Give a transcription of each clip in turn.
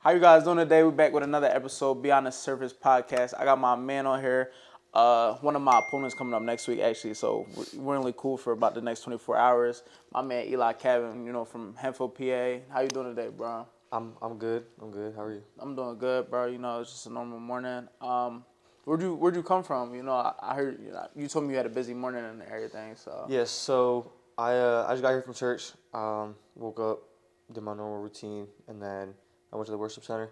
How you guys doing today? We're back with another episode, Beyond the Surface podcast. I got my man on here. One of my opponents coming up next week, actually. So we're really cool for about the next 24 hours. My man Eli Caban, from Henfield, PA. How you doing today, bro? I'm good. I'm good. How are you? I'm doing good, bro. It's just a normal morning. Where'd you come from? I heard you told me you had a busy morning and everything. So Yes. So I just got here from church. Woke up, did my normal routine, and then I went to the worship center.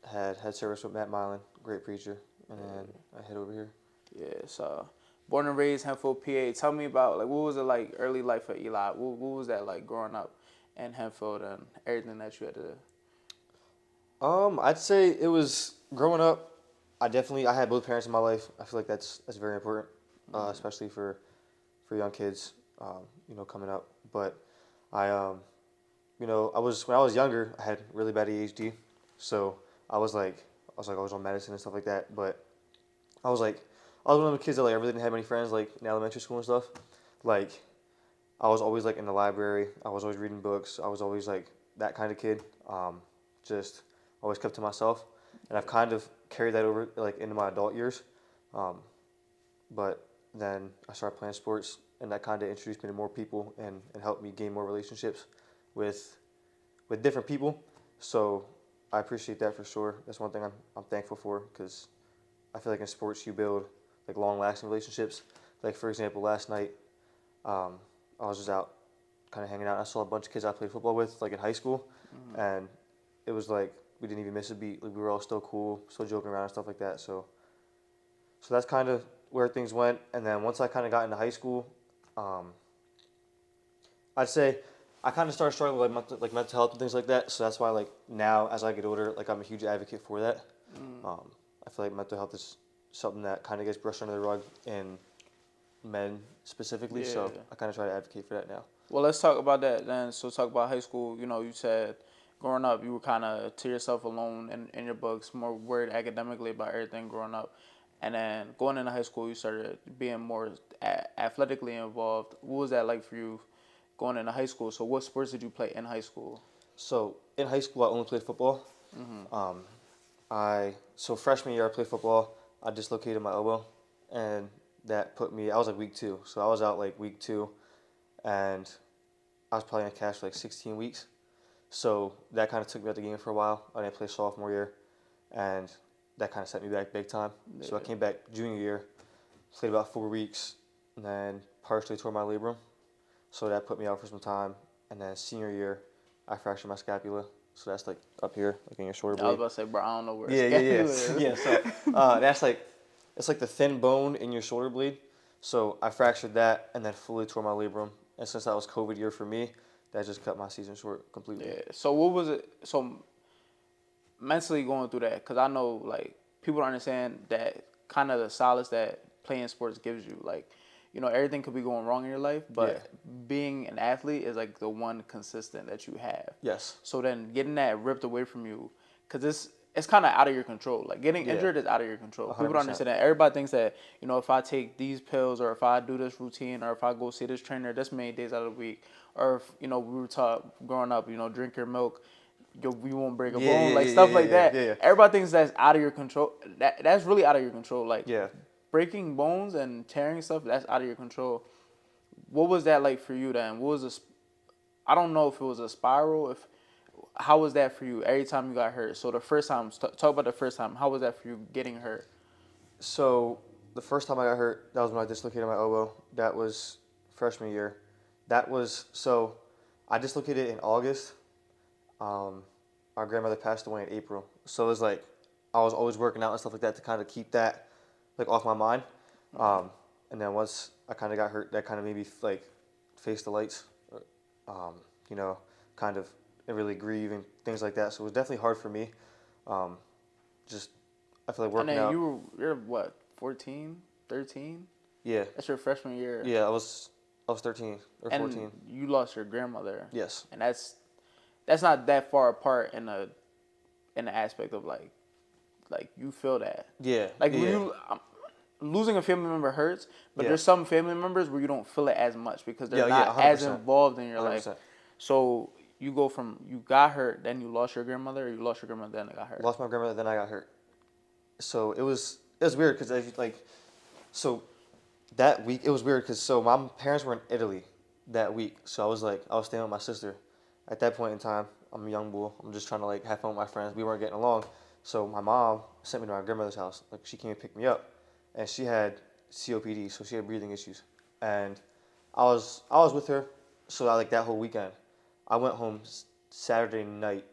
Had service with Matt Milan, great preacher, and then I head over here. yeah. So born and raised Henfield, PA. Tell me about what was it like early life for Eli? What was that like growing up in Henfield and everything that you had to do? I'd say it was growing up. I had both parents in my life. I feel like that's very important, especially for young kids, coming up. But I when I was younger, I had really bad ADHD, so I was always on medicine and stuff like that. But I was like, I was one of the kids that like I really didn't have many friends like in elementary school and stuff. Like I was always like in the library. I was always reading books. I was always like that kind of kid. Just always kept to myself, and I've kind of carried that over like into my adult years. Um, but then I started playing sports, and that kind of introduced me to more people and helped me gain more relationships with different people. So I appreciate that for sure. That's one thing I'm thankful for because I feel like in sports you build like long lasting relationships. Like for example, last night um, I was just out kind of hanging out. I saw a bunch of kids I played football with like in high school, and it was like we didn't even miss a beat. Like we were all still cool, still joking around and stuff like that. So that's kind of where things went. And then once I kind of got into high school, um, I'd say I kind of started struggling with mental health and things like that. So that's why like now as I get older, like I'm a huge advocate for that. I feel like mental health is something that kind of gets brushed under the rug in men specifically. So Yeah. I kind of try to advocate for that now. Well, let's talk about that then. So talk about high school. You said growing up you were kind of to yourself alone in your books, more worried academically about everything growing up. And then going into high school, you started being more athletically involved. What was that like for you going into high school? So what sports did you play in high school? So in high school, I only played football. Um, so freshman year I played football. I dislocated my elbow, and that put me. I was like week 2, so I was out like week 2, and I was probably in cash for like 16 weeks. So that kind of took me out the game for a while. I didn't play sophomore year, and that kind of set me back big time. So I Yeah. came back junior year, played about 4 weeks, and then partially tore my labrum. So that put me out for some time. And then senior year, I fractured my scapula. So that's like up here, like in your shoulder I was blade. about to say, bro, I don't know where Yeah. scapula is. Yeah. So that's like it's like the thin bone in your shoulder blade. So I fractured that and then fully tore my labrum. And since that was COVID year for me, that just cut my season short completely. Yeah. So what was it? So mentally going through that, because I know like people don't understand that kind of the solace that playing sports gives you. Like, everything could be going wrong in your life, Yeah. but being an athlete is like the one consistent that you have. Yes. So then getting that ripped away from you, because it's kind of out of your control. Like getting Yeah. injured is out of your control. People don't 100%. understand that. Everybody thinks that if I take these pills or if I do this routine or if I go see this trainer this many days out of the week, or if we were taught growing up, drink your milk, you won't break a bone, like stuff like that. Yeah. Everybody thinks that's out of your control. That's really out of your control. Like Yeah. breaking bones and tearing stuff, that's out of your control. What was that like for you then? What was this? I don't know if it was a spiral. How was that for you every time you got hurt? So the first time, talk about the first time. How was that for you getting hurt? So the first time I got hurt, that was when I dislocated my elbow. That was freshman year. So I dislocated it in August. Our grandmother passed away in April. So it was like I was always working out and stuff like that to kind of keep that like off my mind. And then once I kind of got hurt, that kind of made me like face the lights, um, you know, kind of and really grieve and things like that. So it was definitely hard for me. Just I feel like And working then out. you're what, 14, 13? Yeah, That's your freshman year. yeah. I was 13 or And 14. you lost your grandmother. Yes. And that's not that far apart in the aspect of like you feel that. Yeah. Like yeah. when losing a family member hurts, but Yeah. there's some family members where you don't feel it as much because they're Yeah. not as 100%. involved in your life. 100%. So you go from you got hurt, then you lost your grandmother, or you lost your grandmother, then got hurt. Lost my grandmother, then I got hurt. So it was weird because so that week it was weird because so my parents were in Italy that week. So I was staying with my sister. At that point in time, I'm a young bull. I'm just trying to like have fun with my friends. We weren't getting along. So my mom sent me to my grandmother's house. Like she came and picked me up, and she had COPD, so she had breathing issues. And I was with her, so like that whole weekend, I went home Saturday night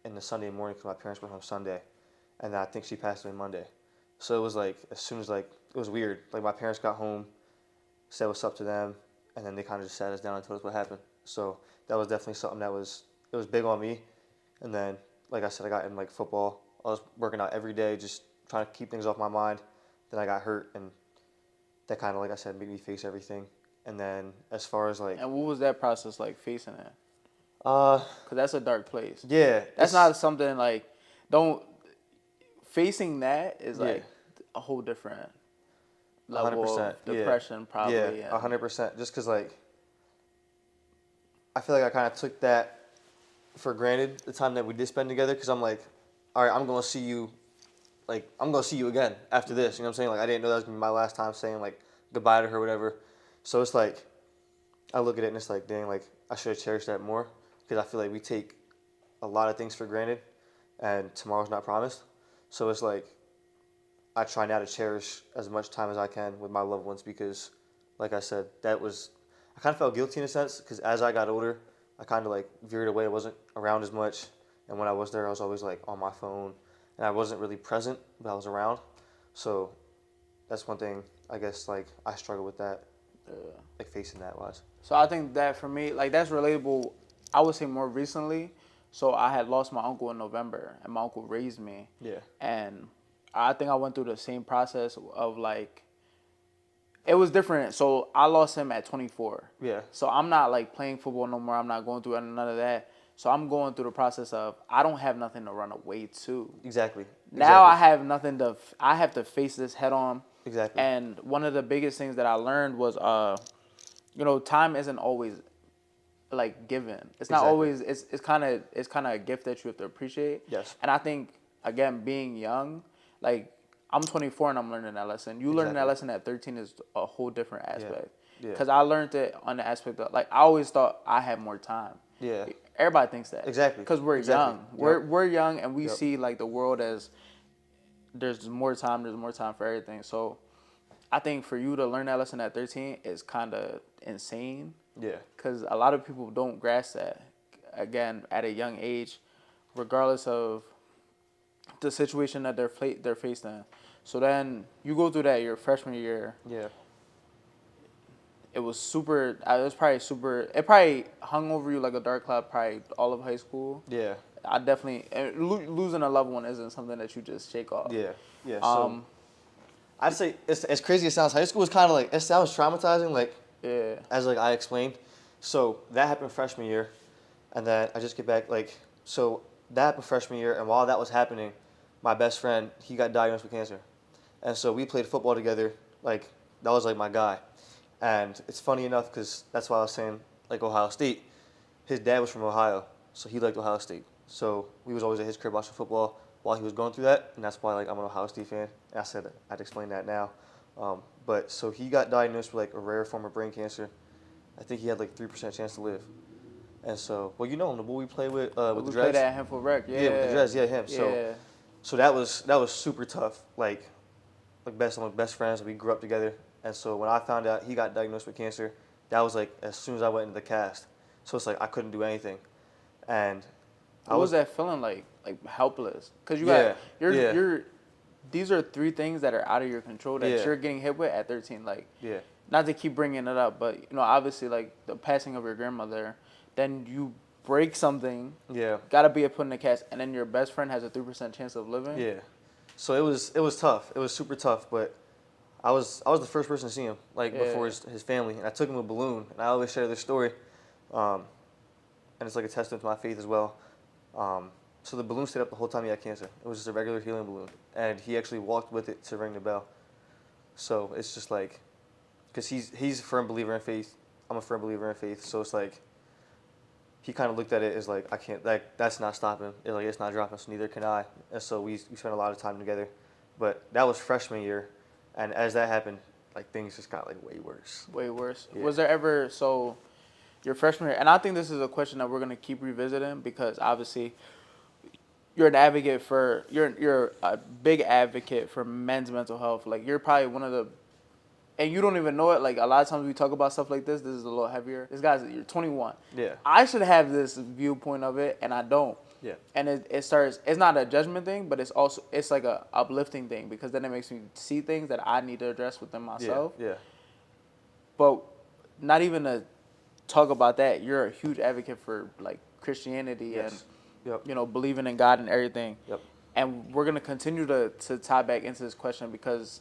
and the Sunday morning because my parents went home Sunday, and then I think she passed away Monday. So it was like as soon as like it was weird. Like my parents got home, said what's up to them, and then they kind of just sat us down and told us what happened. So that was definitely something that was it was big on me. And then like I said, I got in like football. I was working out every day, just trying to keep things off my mind. Then I got hurt, and that kind of like I said made me face everything. And then as far as like And what was that process like facing it? uh Because that's a dark place. yeah That's it's not something like don't facing that is yeah like a whole different a hundred level percent of yeah depression yeah probably, a and 100% just because like I feel like I kind of took that for granted the time that we did spend together because I'm like, all right, I'm gonna see you again after this. You know what I'm saying? Like I didn't know that was gonna be my last time saying like goodbye to her, or whatever. So it's like I look at it and it's like, dang, like I should have cherished that more because I feel like we take a lot of things for granted, and tomorrow's not promised. So it's like I try now to cherish as much time as I can with my loved ones because, like I said, I kind of felt guilty in a sense because as I got older, I kind of like veered away. I wasn't around as much, and when I was there, I was always like on my phone, and I wasn't really present, but I was around. So that's one thing I guess like I struggle with that, like facing that wise. so I think that for me, like that's relatable. I would say more recently. So I had lost my uncle in November, and my uncle raised me, Yeah, and I think I went through the same process of like it was different. So I lost him at 24. yeah, So I'm not like playing football no more. I'm not going through none of that. So I'm going through the process of I don't have nothing to run away to. exactly, Now exactly, I have nothing to. I have to face this head on. exactly, And one of the biggest things that I learned was, time isn't always like given. It's not exactly. always. It's kind of a gift that you have to appreciate. Yes, And I think again, being young, like I'm 24 and I'm learning that lesson. You learning that exactly. lesson at 13 is a whole different Yeah, aspect. yeah, Cause I learned it on the aspect of like I always thought I had more time. yeah. Everybody thinks that. Exactly, Cause we're exactly. young. Yep, We're young and we yep. see like the world as there's more time. There's more time for everything. So I think for you to learn that lesson at 13 is kind of insane Yeah, because a lot of people don't grasp that. Again, at a young age, regardless of the situation that they're faced in. So then you go through that your freshman year. yeah, It was super. It was probably super. It probably hung over you like a dark cloud. Probably all of high school. yeah, I definitely losing a loved one isn't something that you just shake off. yeah, yeah. So Um, I'd say it's as crazy as it sounds. High school was kind of like it sounds traumatizing, like yeah. as like I explained. So that happened freshman year, and then I just get back like so that happened freshman year, and while that was happening, my best friend he got diagnosed with cancer, and so we played football together. Like that was like my guy, and it's funny enough because that's why I was saying like Ohio State. His dad was from Ohio, so he liked Ohio State. So we was always at his crib watching football while he was going through that, and that's why like I'm an Ohio State fan. And I said I'd explain that now. But so he got diagnosed with like a rare form of brain cancer. I think he had like 3% chance to live. And so, well, you know him, the boy we play with the We played dreads. at Handful Rec. Yeah, with the Yeah. dreads. Yeah, him. So, Yeah. so that was super tough. Like best one of best friends. We grew up together. And so when I found out he got diagnosed with cancer, that was like as soon as I went into the cast. So it's like I couldn't do anything, and I What was was that feeling like? Like helpless? Cause you got yeah yeah you're. These are three things that are out of your control that yeah you're getting hit with at 13. Like, yeah not to keep bringing it up, but obviously, like the passing of your grandmother, then you break something, yeah gotta be put in the cast, and then your best friend has a 3% chance of living. yeah. So it was tough. It was super tough, but I was the first person to see him like before Yeah. his family, and I took him a balloon, and I always share this story, um, and it's like a testament to my faith as well. So the balloon stayed up the whole time he had cancer. It was just a regular helium balloon, and he actually walked with it to ring the bell. So it's just like, because he's a firm believer in faith. I'm a firm believer in faith. So it's like he kind of looked at it as like I can't like that's not stopping. Like it's not dropping, so neither can I. And so we spent a lot of time together. But that was freshman year, and as that happened, like things just got like way worse. Way worse. Yeah. Was there ever so your freshman year? And I think this is a question that we're gonna keep revisiting because obviously you're an advocate for you're a big advocate for men's mental health. Like you're probably one of the and you don't even know it. Like a lot of times we talk about stuff like this. This is a little heavier. This guy's you're 21. Yeah. I should have this viewpoint of it, and I don't. Yeah. And it starts. It's not a judgment thing, but it's like a uplifting thing because then it makes me see things that I need to address within Yeah. myself. Yeah. But not even to talk about that. You're a huge advocate for like Christianity Yes. Yep. and believing in God and everything. Yep. And we're gonna continue to tie back into this question because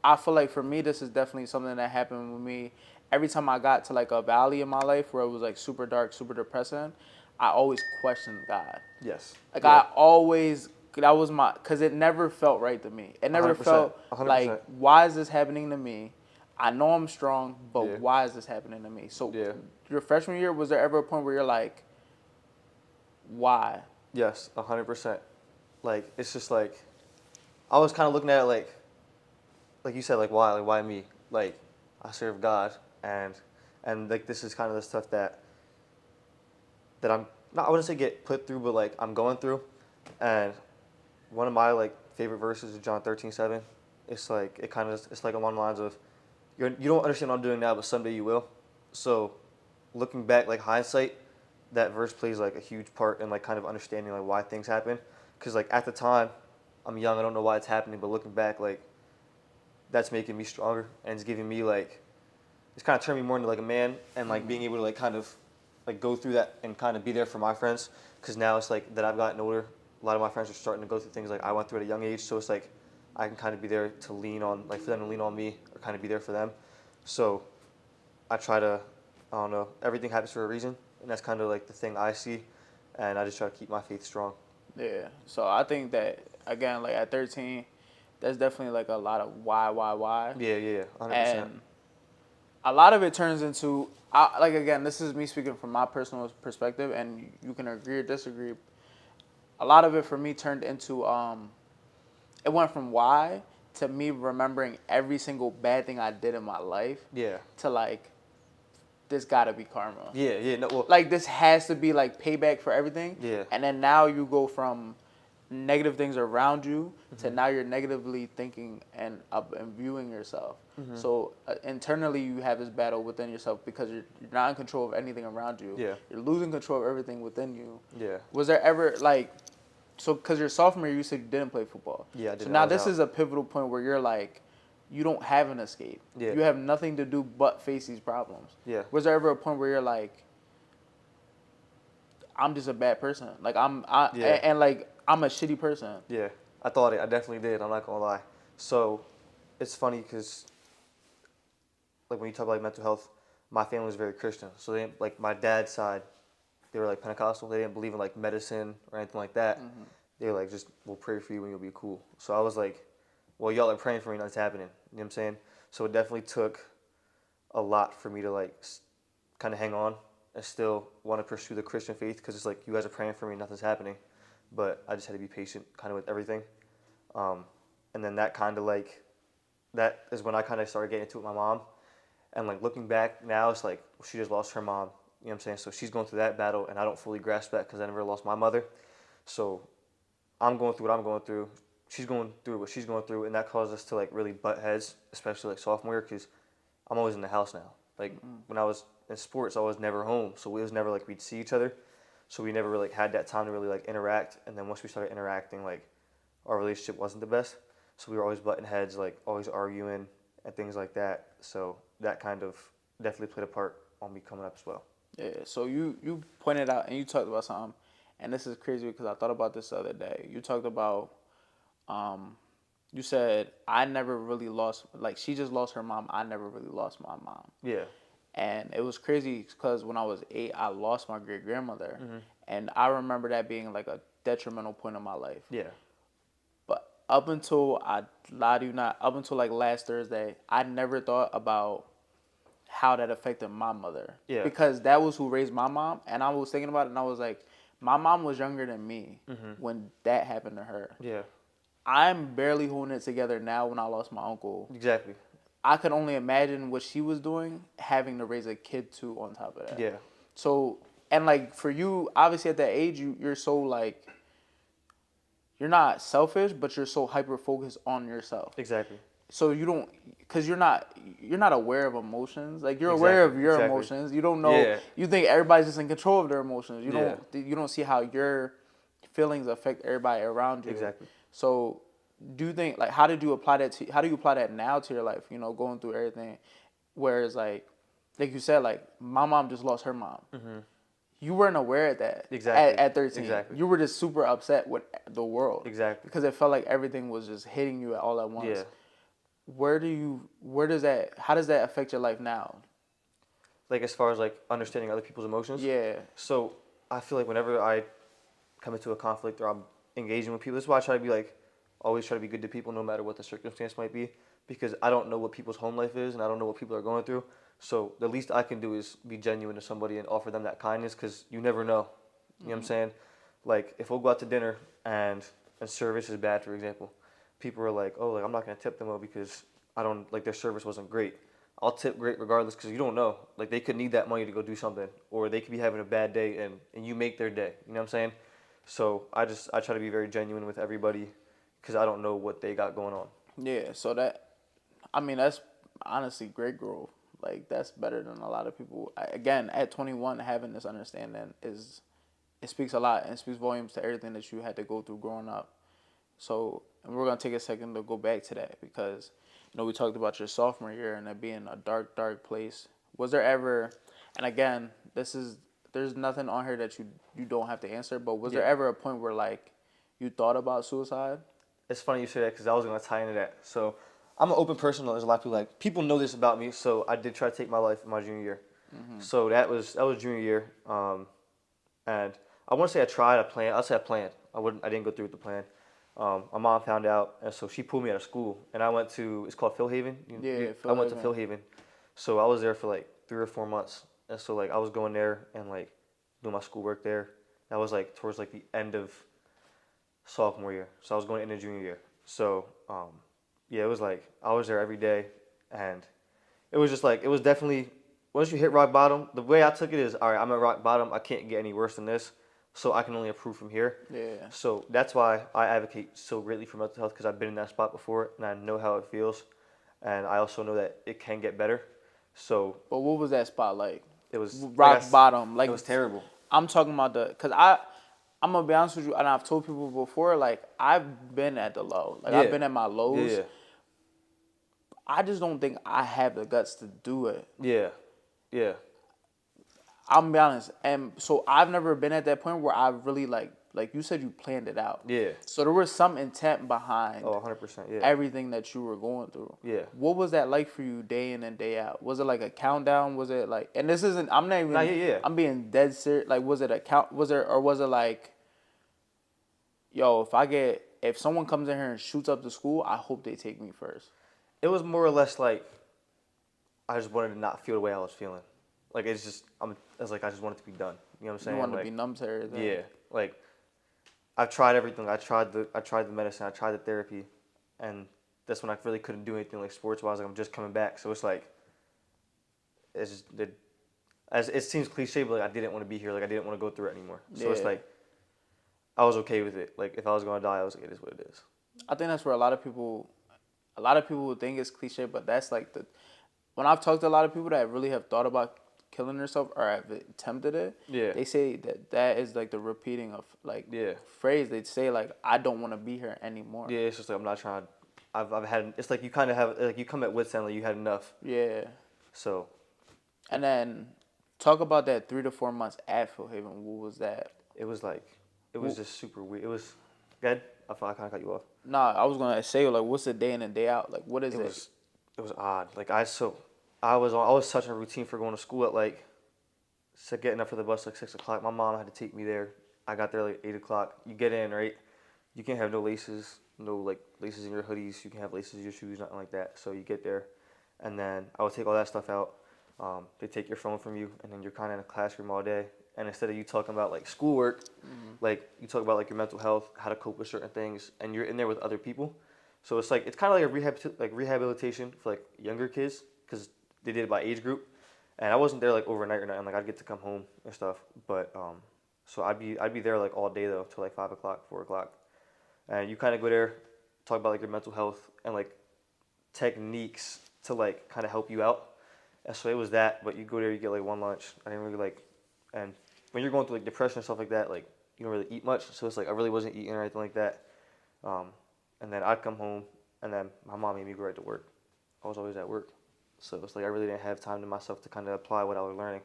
I feel like for me, this is definitely something that happened with me. Every time I got to like a valley in my life where it was like super dark, super depressing, I always questioned God. Yes. Like Yeah. I always, that was my, cause it never felt right to me. It never 100%. felt 100%. like, why is this happening to me? I know I'm strong, but Yeah. why is this happening to me? So Yeah. your freshman year, was there ever a point where you're like, why? Yes. 100%. Like it's just like I was kind of looking at it like you said, like why me? Like I serve God, and like this is kind of the stuff that I'm not I wouldn't say get put through, but like I'm going through, and one of my like favorite verses is John 13:7. It's like it's like along the lines of you don't understand what I'm doing now, but someday you will. So looking back, like hindsight, that verse plays like a huge part in like kind of understanding like why things happen, because like at the time, I'm young, I don't know why it's happening, but looking back, like that's making me stronger and it's giving me like it's kind of turned me more into like a man and like being able to like kind of like go through that and kind of be there for my friends because now it's like that I've gotten older. A lot of my friends are starting to go through things like I went through at a young age, so it's like I can kind of be there to lean on, like for them to lean on me or kind of be there for them. So I try to, I don't know, everything happens for a reason, and that's kind of like the thing I see, and I just try to keep my faith strong. Yeah. So I think that again, like at 13, that's definitely like a lot of why, Yeah, yeah, yeah, 100%. and a lot of it turns into like again, this is me speaking from my personal perspective, and you can agree or disagree. A lot of it for me turned into it went from why to me remembering every single bad thing I did in my life Yeah, to like this gotta be karma. yeah, yeah. No, well, Like this has to be like payback for everything. yeah, And then now you go from negative things around you to mm-hmm. now you're negatively thinking and up and viewing yourself. Mm-hmm. So internally you have this battle within yourself because you're not in control of anything around you. Yeah, You're losing control of everything within you. yeah, Was there ever like so because your sophomore year you said you didn't play football. yeah. I So didn't. I now was this out. is a pivotal point where you're like you don't have an escape. Yeah, You have nothing to do but face these problems. yeah, Was there ever a point where you're like I'm just a bad person. Like yeah, and like I'm a shitty person. yeah. I thought it. I definitely did. I'm not gonna lie. So, it's funny because like when you talk about like mental health, my family was very Christian. So they like my dad's side, they were like Pentecostal. They didn't believe in like medicine or anything like that. Mm-hmm. They were like, just we'll pray for you and you'll be cool. So I was like, well, y'all are praying for me, nothing's happening. You know what I'm saying? So it definitely took a lot for me to like kind of hang on and still want to pursue the Christian faith because it's like you guys are praying for me, nothing's happening. But I just had to be patient, kind of with everything. Um, and then that kind of like that is when I kind of started getting into it with my mom. And like looking back now, it's like she just lost her mom. You know what I'm saying? So she's going through that battle, and I don't fully grasp that because I never lost my mother. So I'm going through what I'm going through. She's going through what she's going through, and that caused us to like really butt heads, especially like sophomore year, because I'm always in the house now. Like when I was in sports, I was never home, so it was never like we'd see each other. So we never really had that time to really like interact. And then once we started interacting, like our relationship wasn't the best. So we were always butting heads, like always arguing and things like that. So that kind of definitely played a part on me coming up as well. Yeah. So you pointed out and you talked about something, and this is crazy because I thought about this the other day. You talked about um, you said I never really lost like she just lost her mom. I never really lost my mom. Yeah. And it was crazy because when I was 8, I lost my great grandmother, Mm-hmm. and I remember that being like a detrimental point in my life. Yeah. But up until I lie to you not, up until like last Thursday, I never thought about how that affected my mother. Yeah. Because that was who raised my mom. And I was thinking about it and I was like, my mom was younger than me when that happened to her. Yeah. I'm barely holding it together now when I lost my uncle. Exactly. I could only imagine what she was doing, having to raise a kid too on top of that. Yeah. So, and like for you, obviously at that age, you're so like, you're not selfish, but you're so hyper focused on yourself. Exactly. So you don't, cause you're not aware of emotions. Like you're aware Exactly. of your Exactly. emotions. You don't know. Yeah. You think everybody's just in control of their emotions. Yeah. You don't see how your feelings affect everybody around you. Exactly. So, do you think like how did you apply that to how do you apply that now to your life? You know, going through everything, whereas like you said, like my mom just lost her mom. You weren't aware of that Exactly. at 13. Exactly. You were just super upset with the world Exactly. because it felt like everything was just hitting you all at once. Yeah. Where does that how does that affect your life now? Like as far as like understanding other people's emotions. Yeah. So I feel like whenever I come into a conflict or I'm engaging with people, this is why I try to be like, always try to be good to people no matter what the circumstance might be, because I don't know what people's home life is and I don't know what people are going through. So the least I can do is be genuine to somebody and offer them that kindness, because you never know. You know what I'm saying? Like if we'll go out to dinner and service is bad, for example, people are like, oh, like I'm not gonna tip them well because I don't like their service wasn't great. I'll tip great regardless, because you don't know. Like they could need that money to go do something, or they could be having a bad day and you make their day. You know what I'm saying? So I try to be very genuine with everybody, because I don't know what they got going on. Yeah. So that I mean that's honestly great growth. Like that's better than a lot of people. Again, at 21, having this understanding is it speaks a lot and it speaks volumes to everything that you had to go through growing up. So, and we're gonna take a second to go back to that because, we talked about your sophomore year and it being a dark, dark place. Was there ever, and again, there's nothing on here that you don't have to answer, but was there Yeah. ever a point where like you thought about suicide? It's funny you say that, because I was gonna tie into that. So I'm an open person. There's a lot of people like people know this about me. So I did try to take my life in my junior year. So that was junior year. And I want to say I tried. I planned. I'll say I planned. I didn't go through with the plan. My mom found out, and so she pulled me out of school. And I went to, it's called Phil Haven. Yeah, I Phil went to Haven. Phil Haven. So I was there for like 3 or 4 months. And so like I was going there and like doing my schoolwork there. That was like towards like the end of sophomore year. So I was going into junior year. So yeah, it was like I was there every day, and it was just like it was definitely, once you hit rock bottom. The way I took it is, all right, I'm at rock bottom. I can't get any worse than this, so I can only improve from here. Yeah. So that's why I advocate so greatly for mental health, because I've been in that spot before and I know how it feels, and I also know that it can get better. So But what was that spot like? it was Rock bottom. it Like was terrible. I'm talking about cause I'm gonna be honest with you, and I've told people before, like I've been at the low, like I've Yeah, been at my lows. yeah, I just don't think I have the guts to do it. yeah, yeah, I'm gonna be honest, and so I've never been at that point where I really like you said, you planned it out. yeah. So there was some intent behind Oh, 100%. Yeah, everything that you were going through. yeah. What was that like for you day in and day out? Was it like a countdown? Was it like, and this isn't, I'm not Nah, even, yeah, yeah. I'm being dead serious. Like, was it a count, was it, or was it like, yo, if someone comes in here and shoots up the school, I hope they take me first. It was more or less like I just wanted to not feel the way I was feeling. Like it's like I just wanted to be done. You know what I'm You saying? wanted to Like, be numb to everything. yeah, like I've tried everything. I tried the medicine. I tried the therapy, and that's when I really couldn't do anything like sports wise. Like I'm just coming back, so it's like it's just as it seems cliche, but like I didn't want to be here. Like I didn't want to go through it anymore. So it's Yeah. like I was okay with it. Like if I was gonna die, I was like, it is what it is. I think that's where a lot of people would think it's cliche, but that's like when I've talked to a lot of people that really have thought about killing themselves or have attempted it, Yeah. they say that is like the repeating of like Yeah. phrase. They'd say like, I don't want to be here anymore. Yeah, it's just like I'm not trying. I've had. It's like you kind of have like you come at wits end, like you had enough. Yeah. So And then talk about that 3 to 4 months at Phil Haven. What was that? it was like it was just super weird. It was good. I kind of cut you off. Nah, I was gonna say like, what's the day in and day out? Like, what is It it? was it was odd. Like I was such a routine for going to school at like getting up for the bus like 6 o'clock. My mom had to take me there. I got there like 8 o'clock. You get in right. You can't have no laces, no like laces in your hoodies. You can have laces in your shoes, nothing like that. So you get there, and then I would take all that stuff out. They take your phone from you, and then you're kind of in a classroom all day. And instead of you talking about like schoolwork, like you talk about like your mental health, how to cope with certain things, and you're in there with other people. So it's like it's kind of like a rehabilitation for like younger kids because they did it by age group. And I wasn't there like overnight or nothing. Like I'd get to come home and stuff. But so I'd be there like all day though till like 5 o'clock, 4 o'clock. And you kind of go there, talk about like your mental health and like techniques to like kind of help you out. And so it was that, but you go there, you get like one lunch. I didn't really like, and when you're going through like depression and stuff like that, like you don't really eat much. So it's like I really wasn't eating or anything like that. Um, and then I'd come home, and then my mom made me go right to work. I was always at work, so it's like I really didn't have time to myself to kind of apply what I was learning.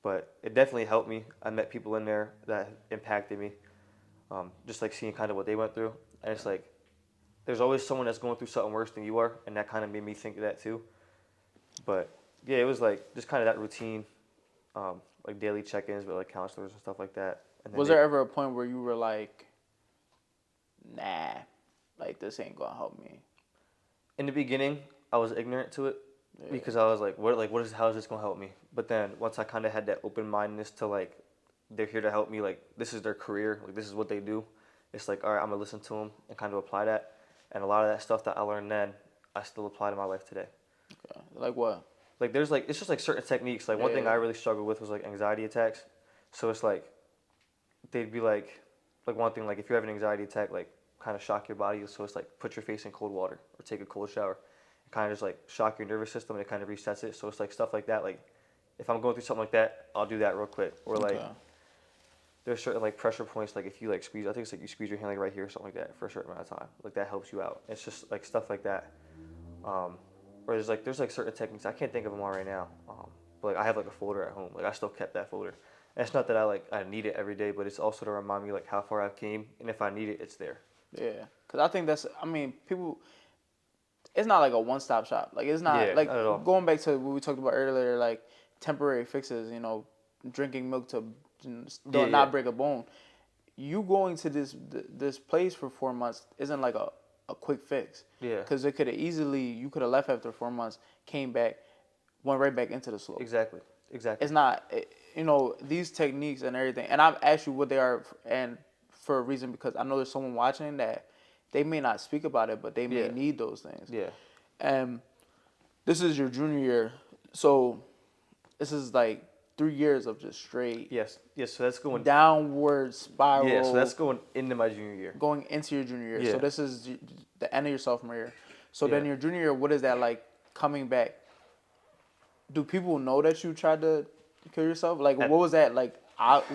But it definitely helped me. I met people in there that impacted me, just like seeing kind of what they went through. And it's like there's always someone that's going through something worse than you are, and that kind of made me think of that too. But yeah, it was like just kind of that routine, like daily check-ins with like counselors and stuff like that. And then Was there ever a point where you were like, nah, like this ain't gonna help me? in the beginning, I was ignorant to it Yeah. because I was like, what is, how is this gonna help me? But then once I kind of had that open mindedness to like, they're here to help me. Like this is their career. Like this is what they do. It's like, all right, I'm gonna listen to them and kind of apply that. And a lot of that stuff that I learned then, I still apply to my life today. Okay. Like what? Like there's like it's just like certain techniques. Like one thing Yeah. I really struggled with was like anxiety attacks. So it's like they'd be like one thing like if you have an anxiety attack, like kind of shock your body. So it's like put your face in cold water or take a cold shower. It kind of just like shock your nervous system and it kind of resets it. So it's like stuff like that. Like if I'm going through something like that, I'll do that real quick. Or like Okay. there's certain like pressure points. Like if you like squeeze, I think it's like you squeeze your hand like right here or something like that for a certain amount of time. Like that helps you out. It's just like stuff like that. Um, or there's like certain techniques. I can't think of them all right now. But like I have like a folder at home. Like I still kept that folder. And it's not that I need it every day, but it's also to remind me like how far I've came, and if I need it, it's there. Yeah. Cause I think that's. I mean, people. It's not like a one-stop shop. Like it's not Yeah, like not at all. going back to what we talked about earlier. Like temporary fixes. You know, drinking milk to Yeah, yeah, not break a bone. You going to this place for 4 months isn't like a quick fix. yeah. Because it could have easily you could have left after 4 months, came back, went right back into the slope. Exactly, exactly. It's not, these techniques and everything. And I've asked you what they are, and for a reason because I know there's someone watching that they may not speak about it, but they may Yeah, need those things. yeah. And this is your junior year, so this is like 3 years of just straight Yes, yes. So that's going. downward Yeah, so that's spiral going into my junior year. going into your junior year. So Yeah, this is the end of your sophomore year. So yeah. then your junior year, what is that like coming back? Do people know that you tried to kill yourself? Like, what At, was that like?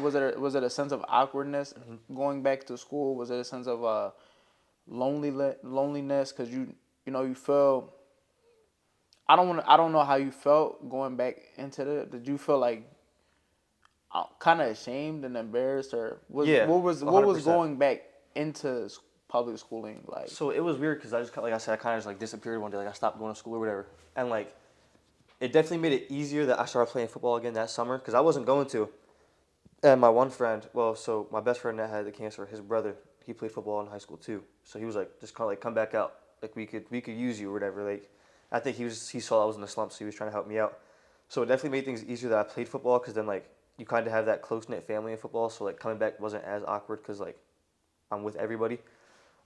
Was it a sense of awkwardness going back to school? Was it a sense of loneliness because you feel. I don't know how you felt going back into it. Did you feel like kind of ashamed and embarrassed, or yeah, what was 100%. going back into public schooling like? So it was weird because I just like I said I kind of just like disappeared one day. Like I stopped going to school or whatever, and like it definitely made it easier that I started playing football again that summer because I wasn't going to. And my one friend, well, so my best friend that had the cancer, his brother, he played football in high school too. So he was like, just kind of like come back out, like we could use you or whatever. Like, I think he saw I was in the slump, so he was trying to help me out. So it definitely made things easier that I played football because then like you kind of have that close knit family in football. So like coming back wasn't as awkward because like I'm with everybody.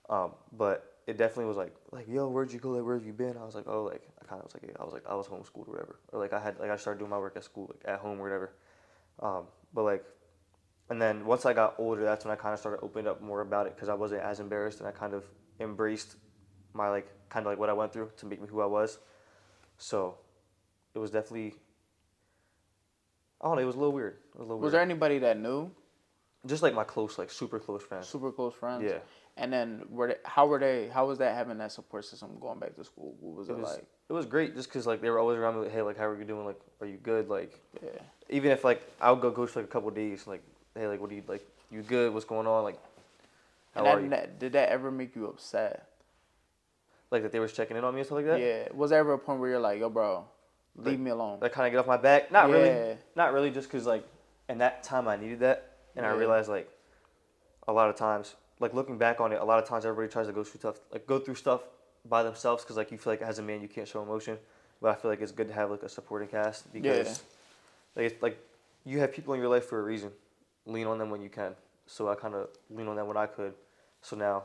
But it definitely was like yo, where'd you go? Like where have you been? I was like, oh, like I kind of was like I was homeschooled or whatever, or like I started doing my work at school, like at home or whatever. But like, and then once I got older, that's when I kind of started opening up more about it because I wasn't as embarrassed and I kind of embraced my like kind of like what I went through to make me who I was. So it was definitely, I don't know, it was a little weird. It was a little Was weird. there anybody that knew? Just like my close, like super close friends. Super close friends. Yeah. And then how were they? How was that having that support system going back to school? What was It it was like? it was great just because like they were always around me like, hey, like how are you doing? Like are you good? Like Yeah. even if like I would go ghost for like a couple of days, like hey, like what are you like you good? What's going on? Like And how are you? did that ever make you upset? Like that they was checking in on me and stuff like that. Yeah. Was there ever a point where you're like, yo, bro, leave Like me alone? like kind of get off my back. Not really, Yeah. not really. Just because like in that time I needed that, and I Yeah. realized like a lot of times, like looking back on it, a lot of times everybody tries to go through stuff by themselves because like you feel like as a man you can't show emotion, but I feel like it's good to have like a supporting cast Yeah. because like it's like you have people in your life for a reason. Lean on them when you can. So I kind of lean on them when I could. So now,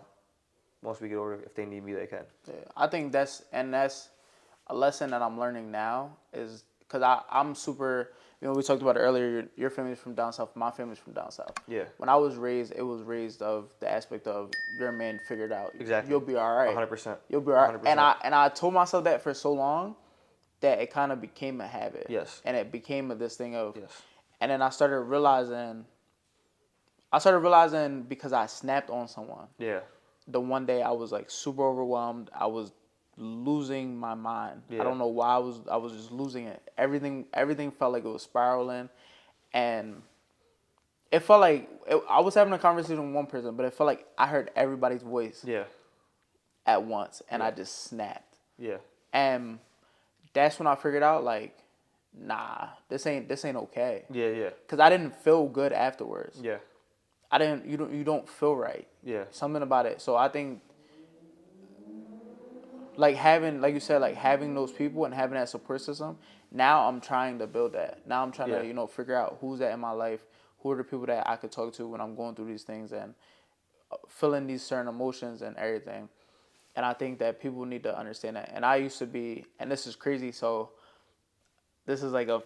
once we get older, if they need me, they can. Yeah. I think that's a lesson that I'm learning now is because I'm super. We talked about it earlier. Your family's from down south. My family's from down south. Yeah. When I was raised, it was raised of the aspect of you're a man, figure it out. Exactly. You'll be all right. 100%. You'll be all right. 100%. And I told myself that for so long that it kind of became a habit. Yes. And it became this thing of. Yes. And then I started realizing. Because I snapped on someone. Yeah. The one day I was like super overwhelmed. I was losing my mind. Yeah. I don't know why I was just losing it. Everything felt like it was spiraling, and it felt like I was having a conversation with one person, but it felt like I heard everybody's voice Yeah. at once, and Yeah. I just snapped. Yeah. And that's when I figured out like, nah, this ain't okay. Yeah. Yeah. Cause I didn't feel good afterwards. Yeah. You don't feel right. Yeah. Something about it. So I think like having, like you said, like having those people and having that support system. Now I'm trying to build that. Now I'm trying Yeah. to figure out who's that in my life, who are the people that I could talk to when I'm going through these things and feeling these certain emotions and everything. And I think that people need to understand that. And I used to be, and this is crazy. So this is like a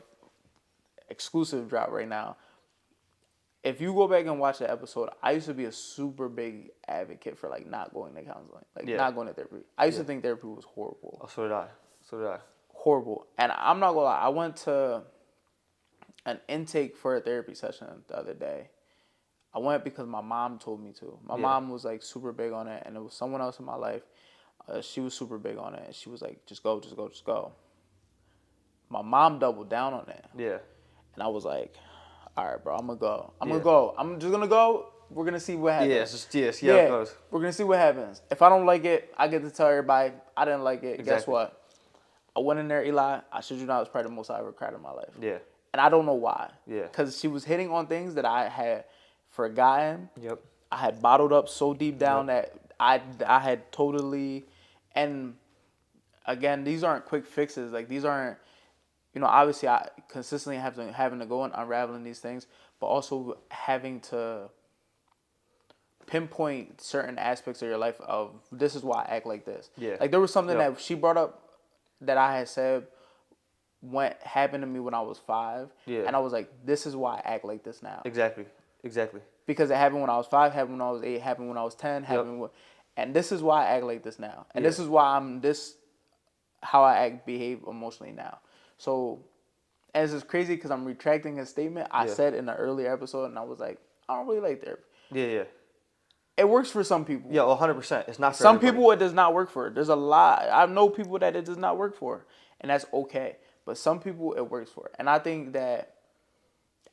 exclusive drop right now. If you go back and watch the episode, I used to be a super big advocate for like not going to counseling, like Yeah. not going to therapy. I used Yeah. to think therapy was horrible. Oh, so did I. So did I. Horrible. And I'm not gonna lie, I went to an intake for a therapy session the other day. I went because my mom told me to. My Yeah. mom was like super big on it, and it was someone else in my life. She was super big on it, and she was like, "Just go, just go, just go." My mom doubled down on it, Yeah. and I was like, "All right, bro, I'm gonna go. I'm Yeah. gonna go. I'm just gonna go. We're gonna see what happens." Yeah. It's just see how it goes. We're gonna see what happens. If I don't like it, I get to tell everybody I didn't like it. Guess Exactly. what? I went in there, Eli. I shit you not, it was probably the most I ever cried in my life. Yeah. And I don't know why. Yeah. Because she was hitting on things that I had forgotten. Yep. I had bottled up so deep down that I had totally, and again, these aren't quick fixes. Like these aren't, obviously I consistently having to go and unraveling these things, but also having to pinpoint certain aspects of your life of this is why I act like this. Yeah. Like there was something Yep. that she brought up that I had said happened to me when I was 5. Yeah. And I was like, this is why I act like this now. Exactly. Exactly. Because it happened when I was 5, happened when I was 8, happened when I was 10, and this is why I act like this now. And this is why how I behave emotionally now. So, and this is crazy because I'm retracting a statement I said in an earlier episode, and I was like, I don't really like therapy. Yeah. Yeah. It works for some people. Yeah. 100%. It's not for Some everybody. people it does not work for. There's a lot. I know people that it does not work for, and that's okay. But some people it works for, and I think that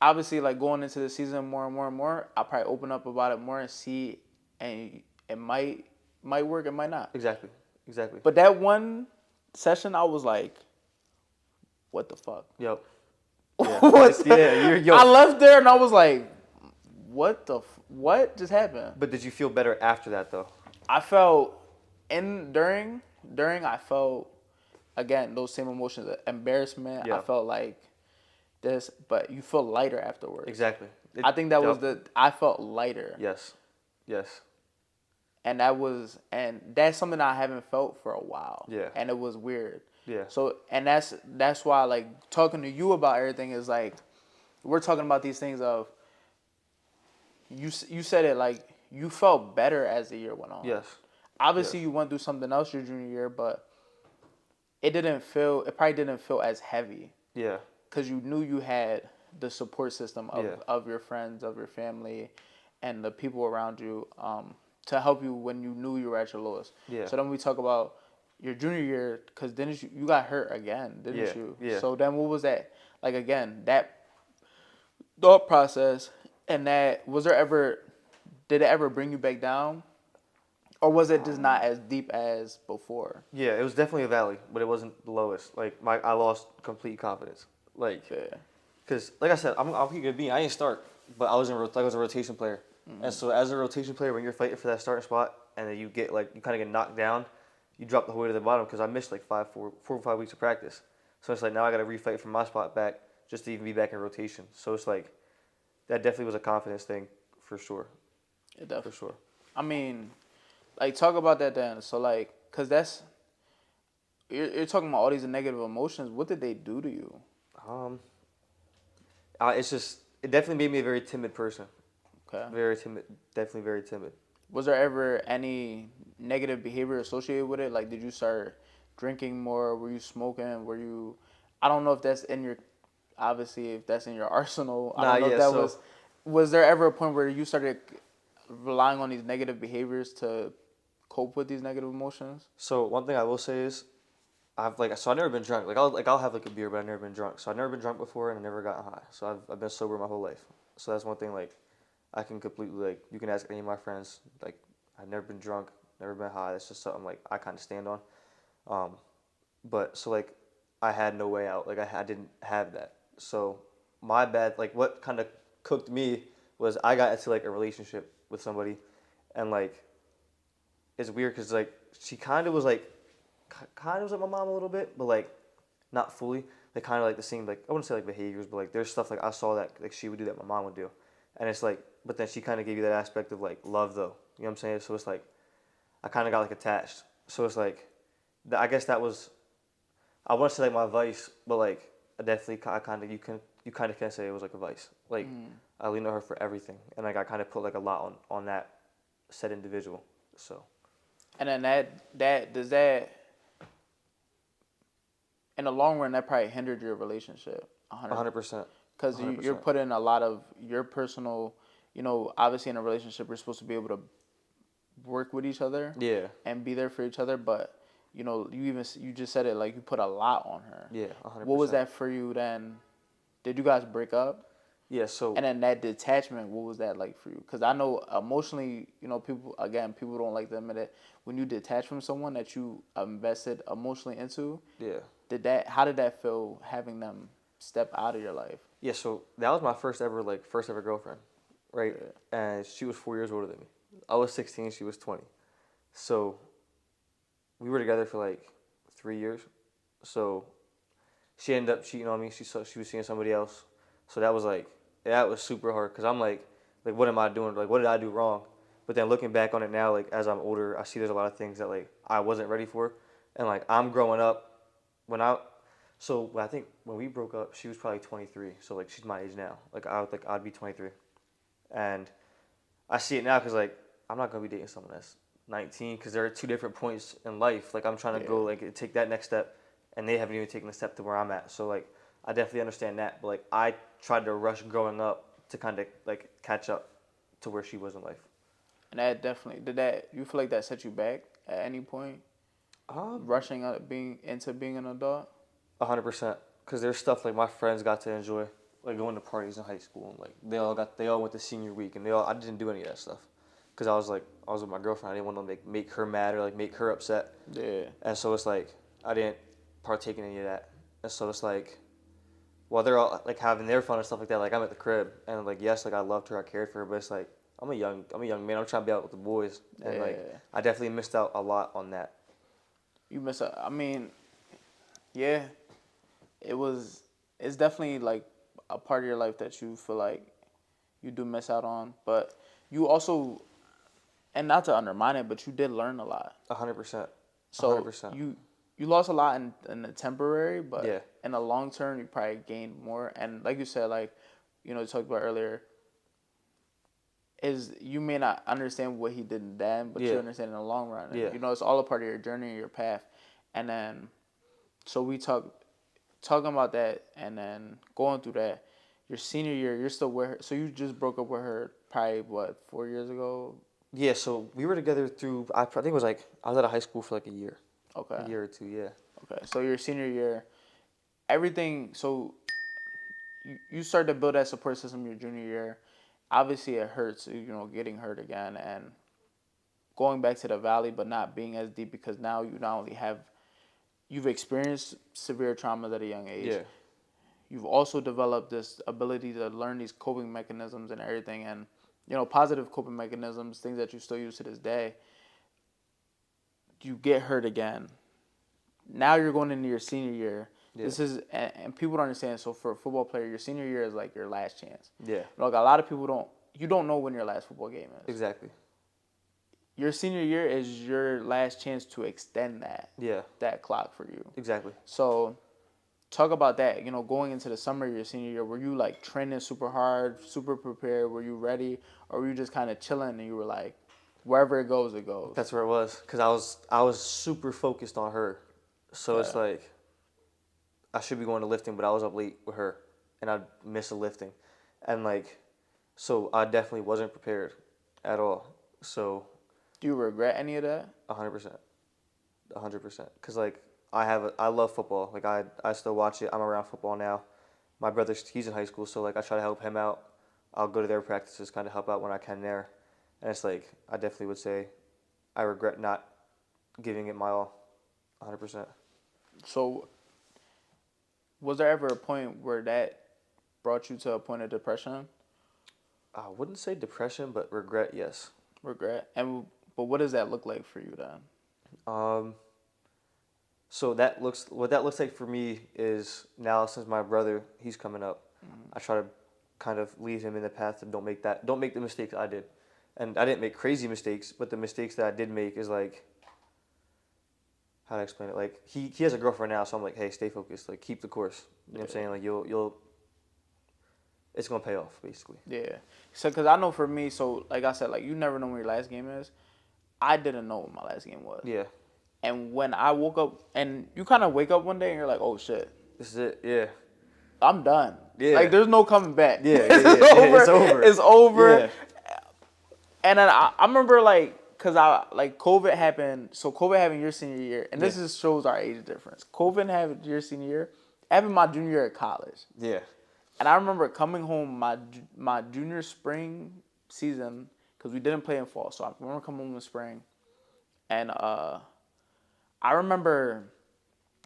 obviously, like going into the season more and more and more, I'll probably open up about it more and see, and it might work, it might not. Exactly. Exactly. But that one session, I was like, what the fuck? Yep. What's Yo. I left there and I was like, what just happened? But did you feel better after that though? I felt during I felt again those same emotions, embarrassment. Yeah. I felt like this, but you feel lighter afterwards. Exactly. I think that was I felt lighter. Yes. Yes. And that's something I haven't felt for a while. Yeah. And it was weird. Yeah. So, and that's why like talking to you about everything is like, we're talking about these things of, you said it like, you felt better as the year went on. Yes. Obviously you went through something else your junior year, but it probably didn't feel as heavy. Yeah. Because you knew you had the support system of your friends, of your family, and the people around you to help you when you knew you were at your lowest. Yeah. So then we talk about your junior year, because didn't you got hurt again, didn't you? Yeah. So then what was that? Like again, that thought process and did it ever bring you back down? Or was it just not as deep as before? Yeah, it was definitely a valley, but it wasn't the lowest. Like I lost complete confidence. Like, Yeah. because like I said, I'll keep it being. I didn't start, but I was a rotation player, and so as a rotation player, when you're fighting for that starting spot, and then you kind of get knocked down, you drop the whole way to the bottom. Because I missed like 4 or 5 weeks of practice, So it's like now I got to refight for my spot back just to even be back in rotation. So it's like that definitely was a confidence thing for sure, It for definitely. sure. I mean, like talk about that then. So like, cause that's you're talking about all these negative emotions. What did they do to you? Um, it's just it definitely made me a very timid person. Okay. Very timid, definitely very timid. Was there ever any negative behavior associated with it? Like, did you start drinking more? Were you smoking? Were you? I don't know if that's in your. Obviously, if that's in your arsenal, I Nah, don't know if yeah. that So was. Was there ever a point where you started relying on these negative behaviors to cope with these negative emotions? so one thing I will say is I've never been drunk. I'll have like a beer, but I've never been drunk. So I've never been drunk before, and I never gotten high. So I've been sober my whole life. So that's one thing like I can completely like you can ask any of my friends like I've never been drunk, never been high. That's just something like I kind of stand on. Um, but so like I had no way out. Like I didn't have that. So my bad. Like what kind of cooked me was I got into like a relationship with somebody, and like it's weird because like she kind of was like kind of was like my mom a little bit, but like not fully. Like kind of like the same like I wouldn't say like behaviors, but like there's stuff like I saw that like she would do that my mom would do, and it's like but then she kind of gave you that aspect of like love though. You know what I'm saying? So it's like I kind of got like attached. So it's like I guess that was I want to say like my vice, but like I definitely I kind of you kind of can say it was like a vice. Like Mm. I leaned on her for everything, and like I kind of put like a lot on that said individual. So And then that does that in the long run that probably hindered your relationship 100 100%, because you're 100%. putting a lot of your personal, obviously in a relationship you're supposed to be able to work with each other Yeah, and be there for each other, but you just said it like you put a lot on her. yeah, What was 100%. that for you then? Did you guys break up? Yeah, so And then that detachment, what was that like for you? Because I know emotionally, people don't like to admit it. When you detach from someone that you invested emotionally into, yeah, how did that feel having them step out of your life? yeah. So that was my first ever girlfriend, right? Yeah. And she was 4 years older than me. I was 16, she was 20. So we were together for like 3 years. So she ended up cheating on me. She was seeing somebody else. So that was super hard because I'm like what am I doing? Like what did I do wrong? But then looking back on it now, like as I'm older, I see there's a lot of things that like I wasn't ready for, and like I'm growing up. When I so I think when we broke up, she was probably 23. So like she's my age now. I'd be 23, and I see it now because like I'm not gonna be dating someone that's 19 because there are two different points in life. Like I'm trying to Yeah. go like take that next step, and they haven't even taken the step to where I'm at. So like I definitely understand that, but like I tried to rush growing up to kind of like catch up to where she was in life. And that definitely did that. You feel like that set you back at any point, Um, rushing up being an adult? 100%. Because there's stuff like my friends got to enjoy, like going to parties in high school, and like they all went to senior week, and I didn't do any of that stuff, because I was with my girlfriend. I didn't want to make her mad or like make her upset. Yeah. And so it's like I didn't partake in any of that. And so it's like while they're all like having their fun and stuff like that, like I'm at the crib and like yes, like I loved her, I cared for her, but it's like I'm a young man. I'm trying to be out with the boys, and like Yeah. I definitely missed out a lot on that. You miss a. I mean, yeah. It was. It's definitely like a part of your life that you feel like you do miss out on, but you also, and not to undermine it, but you did learn a lot. 100%, a hundred So percent. you lost a lot in the temporary, Yeah, but in the long term, you probably gained more. And like you said, like you talked about earlier, is you may not understand what he did then, but you yeah, understand in the long run, and yeah, it's all a part of your journey and your path. And then so we talking about that, and then going through that. Your senior year, you're still with her. So you just broke up with her probably what 4 years ago? yeah. So we were together through. I think it was like I was out of high school for like a Okay, year or two. Yeah, okay. So your senior year, everything. So you start to build that support system your junior year. Obviously, it hurts, getting hurt again and going back to the valley, but not being as deep because now you not only you've experienced severe traumas at a young age, yeah, you've also developed this ability to learn these coping mechanisms and everything, and positive coping mechanisms, things that you still use to this day. You get hurt again. Now you're going into your senior year. Yeah. This is and people don't understand. So for a football player, your senior year is like your last chance. Yeah. Like a lot of people don't. You don't know when your last football game is. Exactly. Your senior year is your last chance to extend Yeah. that clock for you. Exactly. So talk about that. You know, going into the summer of your senior year, were you like training super hard, super prepared? Were you ready, or were you just kind of chilling and you were like, wherever it goes, it goes? That's where it was, cause I was super focused on her, so it's Okay. like I should be going to lifting, but I was up late with her, and I missed a lifting, and like, so I definitely wasn't prepared, at all. So Do you regret any of that? 100%, 100%, cause like I love football. Like I still watch it. I'm around football now. My brother's he's in high school, so like I try to help him out. I'll go to their practices, kind of help out when I can there, and it's like I definitely would say I regret not giving it my all, 100%. So was there ever a point where that brought you to a point of depression, I wouldn't say depression, but regret, yes. regret, and but what does that look like for you then? Um, so what that looks like for me is now since my brother he's coming up, I try to kind of lead him in the path and don't make the mistakes I did, and I didn't make crazy mistakes, but the mistakes that I did make is like how to explain it. Like he has a girlfriend now, so I'm like, hey, stay focused, like keep the course. You know what I'm saying? Like you'll it's gonna pay off basically. Yeah. So, because I know for me, so like I said, like you never know when your last game is. I didn't know what my last game was. Yeah, And when I woke up, and you kind of wake up one day and you're like, oh shit, this is it. Yeah, I'm done. yeah, Like, there's no coming back. yeah, yeah, It's yeah, yeah. over. It's over. It's over. Yeah, And then I remember, like, because COVID happened. So, COVID happened your senior year. And this Yeah. just shows our age difference. COVID happened your senior year. It happened my junior year at college. yeah, And I remember coming home my junior spring season, because we didn't play in fall. So, I remember coming home in spring. And I remember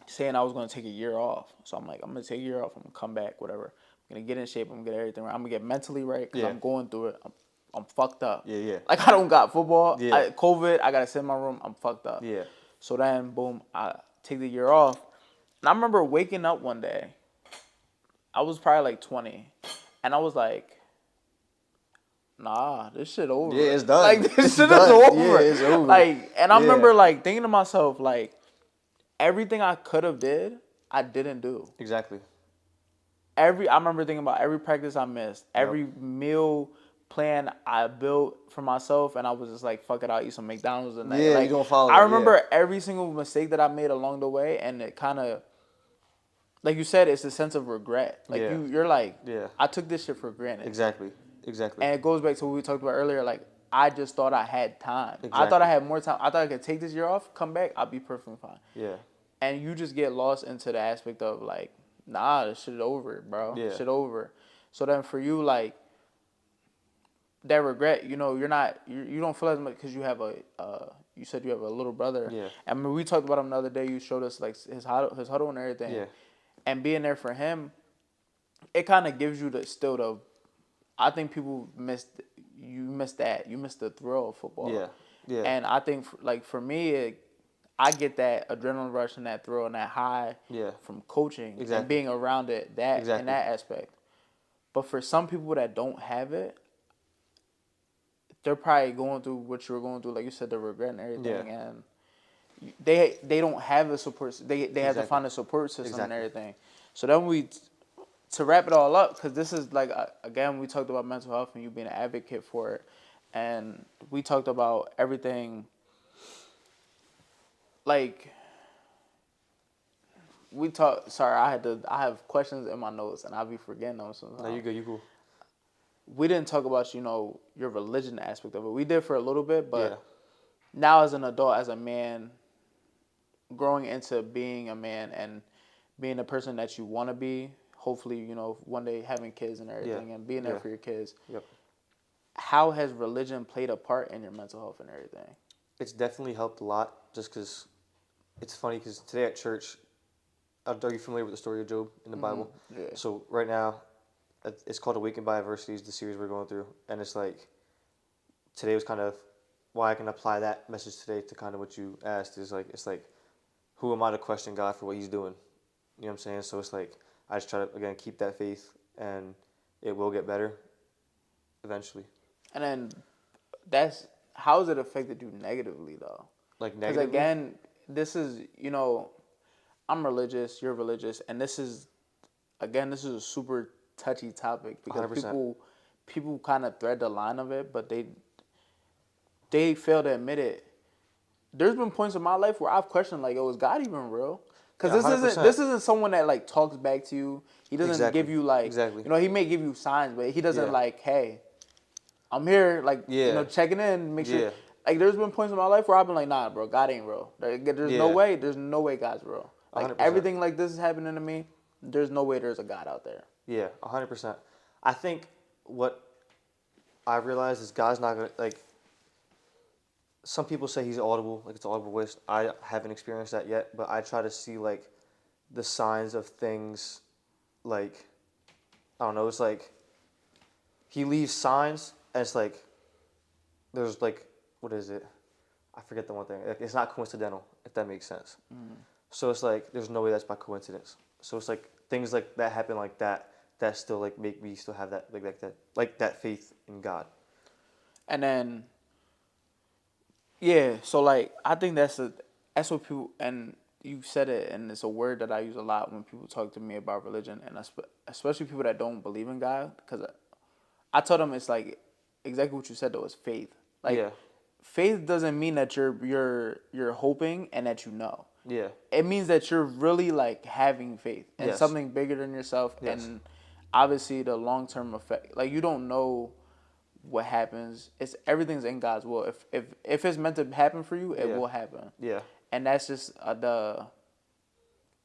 saying I was going to take a year off. So I'm like, I'm going to take a year off. I'm going to come back, whatever. I'm going to get in shape. I'm going to get everything right. I'm going to get mentally right because Yeah. I'm going through it. I'm fucked up. yeah, yeah, Like, I don't got football. Yeah. COVID, I got to sit in my room. I'm fucked up. yeah, So then, boom, I take the year off. And I remember waking up one day. I was probably like 20. And I was like, nah, this shit over. Yeah, it's done. Like, this It's shit done. is over. Yeah, it's over. Like, and I Yeah. remember, like, thinking to myself, like, everything I could have did, I didn't do. exactly. I remember thinking about every practice I missed, every meal plan I built for myself, and I was just like, fuck it, I'll eat some McDonald's tonight. Yeah, like, you don't follow I it, remember every single mistake that I made along the way, and it kind of, like you said, it's a sense of regret. Like, Yeah. you're like, Yeah. I took this shit for granted. Exactly, exactly. And it goes back to what we talked about earlier. Like, I just thought I had time. I Exactly. thought I had more time. I thought I could take this year off, come back, I'll be perfectly fine. Yeah, And you just get lost into the aspect of like, nah, this shit over, bro. Yeah. Shit over. So then for you, like, that regret, you know, you don't feel as much because you have you said you have a little brother. Yeah. And when we talked about him the other day, you showed us like his huddle and everything. Yeah. And being there for him, it kind of gives you the I think people missed that. You missed the thrill of football. Yeah. Yeah. And I think like for me, I get that adrenaline rush and that thrill and that high Yeah. from coaching Exactly. and being around it in Exactly. that aspect. But for some people that don't have it, they're probably going through what you're going through, like you said, the regret and everything, Yeah. and they don't have the support. They have to Exactly. find a support system and Exactly. everything. So then to wrap it all up, because this is like again we talked about mental health and you being an advocate for it, and we talked about everything. Like Sorry, I have questions in my notes and I'll be forgetting them sometimes. No, you good. You cool. We didn't talk about your religion aspect of it. We did for a little bit, but Yeah. now as an adult, as a man, growing into being a man and being the person that you want to be, hopefully, one day having kids and everything and being there Yeah. for your kids. Yep. How has religion played a part in your mental health and everything? It's definitely helped a lot. Just because it's funny because today at church, are you familiar with the story of Job in the Bible? Yeah. So right now, it's called Awakened by Adversity, is the series we're going through, and it's like today was kind of why I can apply that message today to kind of what you asked is like it's like who am I to question God for what He's doing? You know what I'm saying? So it's like I just try to again keep that faith, and it will get better eventually. And then that's how has it affected you negatively though? Like Because negatively, again, this is I'm religious, you're religious, and this is a super touchy topic because 100%. people kind of thread the line of it, but they fail to admit it. There's been points in my life where I've questioned like, oh, is God even real? Because Yeah, this hundred isn't percent. this isn't someone that like talks back to you. He doesn't Exactly. give you like Exactly. he may give you signs, but he doesn't Yeah. like, hey, I'm here, like Yeah. checking in, make sure. Yeah. Like there's been points in my life where I've been like, nah, bro, God ain't real. Yeah. There's no way God's real. Like 100%. everything like this is happening to me. There's no way there's a God out there. Yeah. 100%. I think what I realized is God's not gonna like. Some people say He's audible, like it's audible voice. I haven't experienced that yet, but I try to see like the signs of things, like I don't know. It's like He leaves signs, and it's like there's like what is it? I forget the one thing. Like, it's not coincidental, if that makes sense. So it's like there's no way that's by coincidence. So it's like things like that happen like that that still like make me still have that like that faith in God. And then yeah, so like I think that's what people, and you said it, and it's a word that I use a lot when people talk to me about religion, and especially people that don't believe in God, because I told them it's like exactly what you said though. It's faith. Like Yeah. faith doesn't mean that you're hoping and that you know. Yeah. It means that you're really like having faith in Yes. something bigger than yourself, Yes. and obviously the long term effect. Like you don't know what happens. It's everything's in God's will. If it's meant to happen for you, it Yeah. will happen. Yeah. And that's just but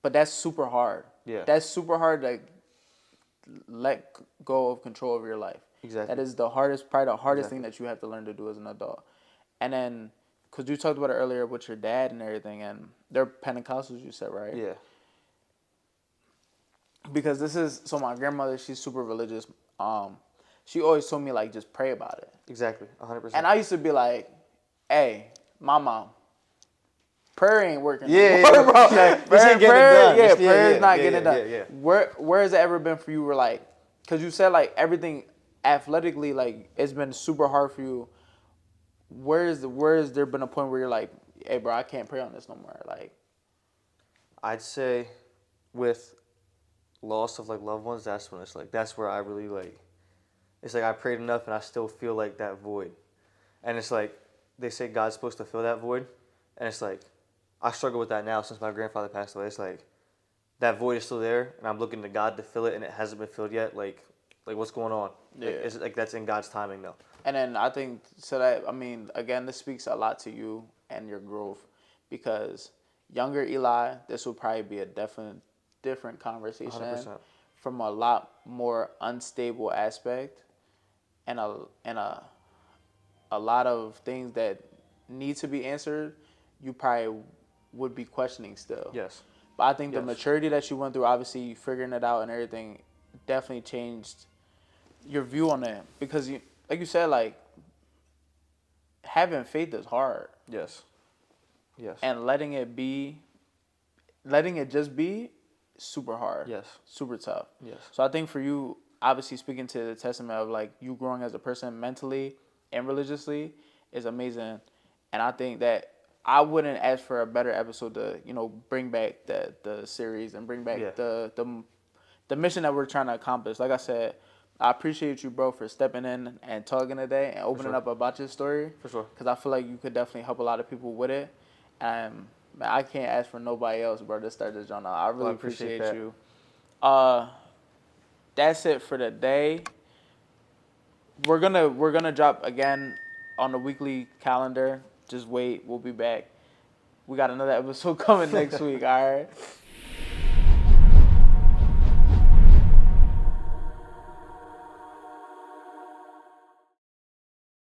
that's super hard. Yeah. That's super hard to let go of control of your life. That Exactly. is probably the hardest thing Exactly. that you have to learn to do as an adult. And then, because you talked about it earlier with your dad and everything, and they're Pentecostals, you said, right? Yeah. Because my grandmother, she's super religious. She always told me, like, just pray about it. Exactly. And 100%. I used to be like, hey, mama, prayer ain't working no Yeah. more, Yeah. Yeah. bro. Like, this ain't getting it done. Yeah, Yeah. prayer is Yeah. not Yeah. getting it Yeah. done. Yeah. Yeah. Where has it ever been for you where like, because you said like everything athletically, like it's been super hard for you. Where is there been a point where you're like, hey, bro, I can't pray on this no more? Like, I'd say with loss of like loved ones, that's when it's like that's where I really like. It's like I prayed enough and I still feel like that void, and it's like they say God's supposed to fill that void, and it's like I struggle with that now since my grandfather passed away. It's like that void is still there, and I'm looking to God to fill it, and it hasn't been filled yet. Like what's going on? Like yeah. is it like that's in God's timing though? And then I think so that I mean again this speaks a lot to you and your growth because younger Eli, this will probably be a definite different hundred conversation percent. from a lot more unstable aspect and a lot of things that need to be answered. You probably would be questioning still. Yes. But I think the Yes. maturity that you went through, obviously figuring it out and everything, definitely changed your view on it because you, like you said, like having faith is hard, Yes. Yes. and letting it just be, super hard, Yes. super tough. Yes. So I think for you, obviously speaking to the testament of like you growing as a person mentally and religiously is amazing, and I think that I wouldn't ask for a better episode to bring back the series and bring Yeah. back the mission that we're trying to accomplish. Like I said, I appreciate you, bro, for stepping in and talking today and For opening sure. up about your story. For sure. Because I feel like you could definitely help a lot of people with it. And man, I can't ask for nobody else, bro, to start this journal. I Well, I really appreciate appreciate that. you. Uh, that's it for the day. We're gonna drop again on the weekly calendar. Just wait, we'll be back. We got another episode coming next week. All right.